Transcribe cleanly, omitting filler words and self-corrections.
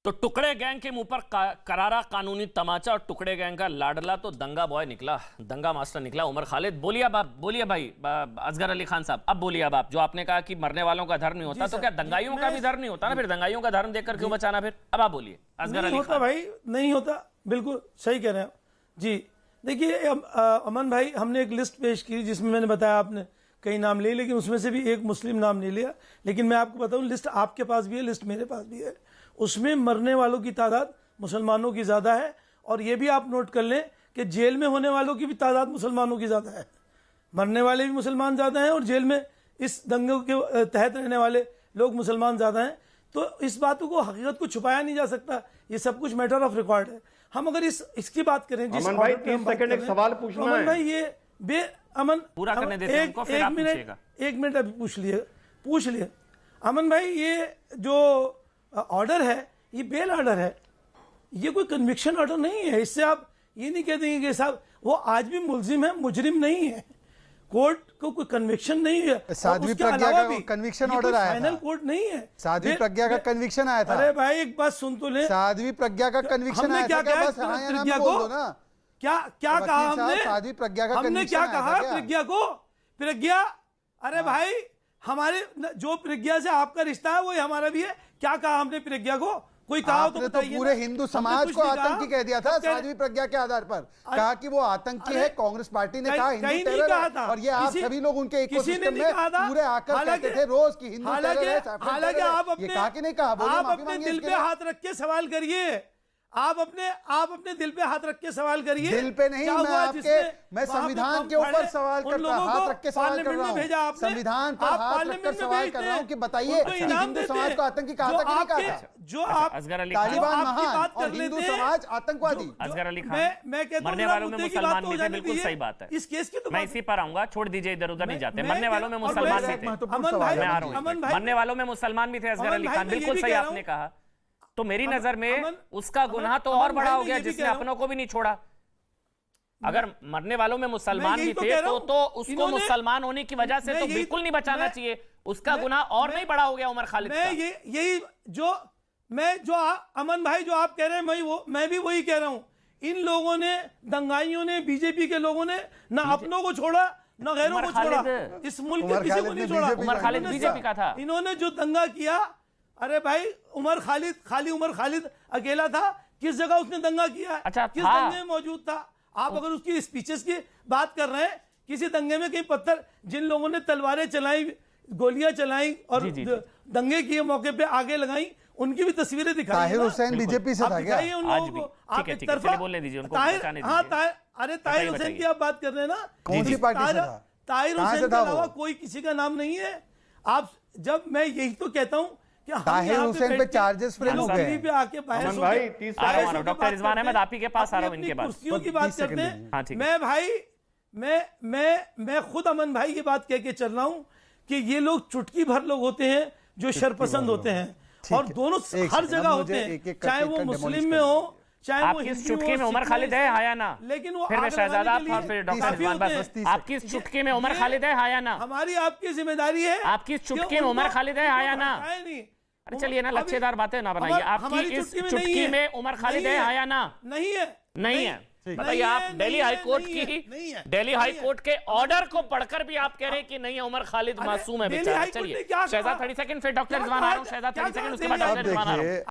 तो टुकड़े गैंग के मुंह पर करारा कानूनी तमाचा और टुकड़े गैंग का लाडला तो दंगा बॉय निकला, दंगा मास्टर निकला उमर खालिद। बोलिए अब आप, बोलिए भाई असगर अली खान साहब, अब बोलिए अब आप। जो आपने कहा कि मरने वालों का धर्म नहीं होता, तो क्या दंगाइयों का भी धर्म नहीं होता ना? फिर दंगाइयों का धर्म देखकर क्यों बचाना? फिर अब आप बोलिए असगर अली खान। भाई नहीं होता, बिल्कुल सही कह रहे हैं जी। देखिए अमन भाई, हमने एक लिस्ट पेश की जिसमें मैंने बताया, आपने कई नाम लिए लेकिन उसमें से भी एक मुस्लिम नाम नहीं लिया। लेकिन मैं आपको बताऊं, लिस्ट आपके पास भी है, लिस्ट मेरे पास भी है। उसमें मरने वालों की तादाद मुसलमानों की ज़्यादा है, और ये भी आप नोट कर लें कि जेल में होने वालों की भी तादाद मुसलमानों की ज़्यादा है। मरने वाले भी मुसलमान ज़्यादा हैं और जेल में इस दंगे के तहत रहने वाले लोग मुसलमान ज़्यादा हैं। तो इस बातों को, हकीकत को छुपाया नहीं जा सकता, ये सब कुछ मैटर ऑफ रिकॉर्ड है। हम अगर इसकी बात करें, जिस अमन भाई 30 सेकंड एक सवाल पूछना है। अमन भाई ये अमन पूरा करने देते हैं उनको, फिर आप पूछिएगा। एक मिनट अभी पूछ लिए अमन भाई, ये जो ऑर्डर है ये बेल ऑर्डर है, ये कोई कन्विक्शन ऑर्डर नहीं है। इससे आप ये नहीं कह देंगे कि साहब वो आज भी मुलजिम है, मुजरिम नहीं है। कोर्ट को कोई कन्विक्शन नहीं है। साध्वी प्रज्ञा का कन्विक्शन ऑर्डर आया था, फाइनल कोर्ट नहीं है। साध्वी प्रज्ञा का कन्विक्शन आया था। अरे भाई एक बात सुन तो ले, साध्वी प्रज्ञा का कन्विक्शन आया था। क्या बस हाँ या ना में बोल दो ना। क्या कहा हमने? साध्वी प्रज्ञा का हमने क्या कहा प्रज्ञा को? प्रज्ञा, अरे भाई हमारे जो प्रज्ञा से आपका रिश्ता है वही हमारा भी है। क्या कहा हमने प्रज्ञा को? कोई कहा हो तो बताइए। पूरे हिंदू समाज को आतंकी कह दिया था साध्वी प्रज्ञा के आधार पर, कहा कि वो आतंकी है। कांग्रेस पार्टी ने कहा हिंदू टेरर है, और ये आप सभी लोग उनके इकोसिस्टम में पूरे आकर कहते थे रोज कि हिंदू टेरर है। हालांकि आप ये कहा कि नहीं कहा? आप अपने दिल पे हाथ रख के सवाल करिए। आप अपने दिल पे हाथ रख के सवाल करिए। दिल पे नहीं, मैं संविधान के ऊपर सवाल करता हूं, हाथ रख के सवाल कर रहा हूं। संविधान पर हाथ रखकर सवाल कर रहा हूं कि बताइए हिंदू समाज को आतंकी कहा था कि नहीं कहा था? जो आप तालिबान महान और हिंदू समाज आतंकवादी। असगर अली खान, मैं कहता हूं मरने वालों में मुसलमान भी थे, बिल्कुल सही बात है। इस केस की तो मैं इसी पर आऊंगा, छोड़ दीजिए, इधर उधर नहीं जाते। मरने वालों में मुसलमान भी थे, मैं आ रहा हूं। मरने वालों में मुसलमान भी थे असगर अली खान, बिल्कुल सही आपने कहा। तो मेरी नजर में उसका गुनाह तो और बड़ा हो गया जिसने अपनों को भी नहीं छोड़ा। अगर मरने वालों में मुसलमान भी थे तो उसको मुसलमान होने की वजह से तो बिल्कुल नहीं बचाना चाहिए। उसका गुनाह और नहीं बड़ा हो गया उमर खालिद का। यही जो अमन भाई जो आप कह रहे हैं, मैं भी वही कह रहा हूं। इन लोगों ने, दंगाइयों ने, बीजेपी के लोगों ने ना अपनों को छोड़ा ना गैरों को छोड़ा। इस मुल्क के किसी को नहीं छोड़ा। उमर खालिद बीजेपी का था। इन्होंने जो दंगा किया, अरे भाई उमर खालिद अकेला था? किस जगह उसने दंगा किया है? अच्छा, किस दंगे में मौजूद था? आप अगर उसकी स्पीचेस की बात कर रहे हैं, किसी दंगे में कहीं पत्थर, जिन लोगों ने तलवारें चलाई, गोलियां चलाई और दंगे किए मौके पे आगे लगाई, उनकी भी तस्वीरें दिखाई। ताहिर हुसैन बीजेपी से था क्या? उन लोगों को आप एक तरफा बोलने दीजिए उनको। अरे ताहिर हुसैन की आप बात कर रहे हैं ना, कौन सी पार्टी से था? ताहिर हुसैन के अलावा कोई किसी का नाम नहीं है। आप जब मैं यही तो कहता हूं, ताहिर हुसैन पे चार्जेस फ्रेम हो गए। पे आके डॉक्टर रिजवान अहमद आप ही के पास आ रहा हूं, इनके पास कुर्सियों की बात करते हैं। मैं भाई मैं खुद अमन भाई ये बात कह के चल रहा हूं कि ये लोग चुटकी भर लोग होते हैं जो शरपसंद होते हैं, और दोनों हर जगह होते हैं, चाहे वो मुस्लिम में हो चाहे वो हिंदू चुटकी में उमर खालिद है हाँ या ना? लेकिन वो फिर मैं शहजादा और फिर डॉक्टर रिजवान, बस आपकी इस चुटकी में उमर खालिद है हाँ या ना? हमारी आपकी जिम्मेदारी है। आपकी इस चुटकी में उमर खालिद है हाँ या ना? अरे चलिए ना, लच्छेदार बातें ना बनाइए। आपकी इस चुटकी में उमर खालिद है हाँ या ना? नहीं है। नहीं है। बताइए, आप दिल्ली हाई कोर्ट के ऑर्डर को पढ़कर भी आप कह रहे हैं कि नहीं है, उमर खालिद मासूम है बेचारा। चलिए शहजाद 30 सेकंड, फिर डॉक्टर रिजवान आ रहा हूं। शहजाद 30 सेकंड, उसके बाद डॉक्टर रिजवान आ रहा हूं।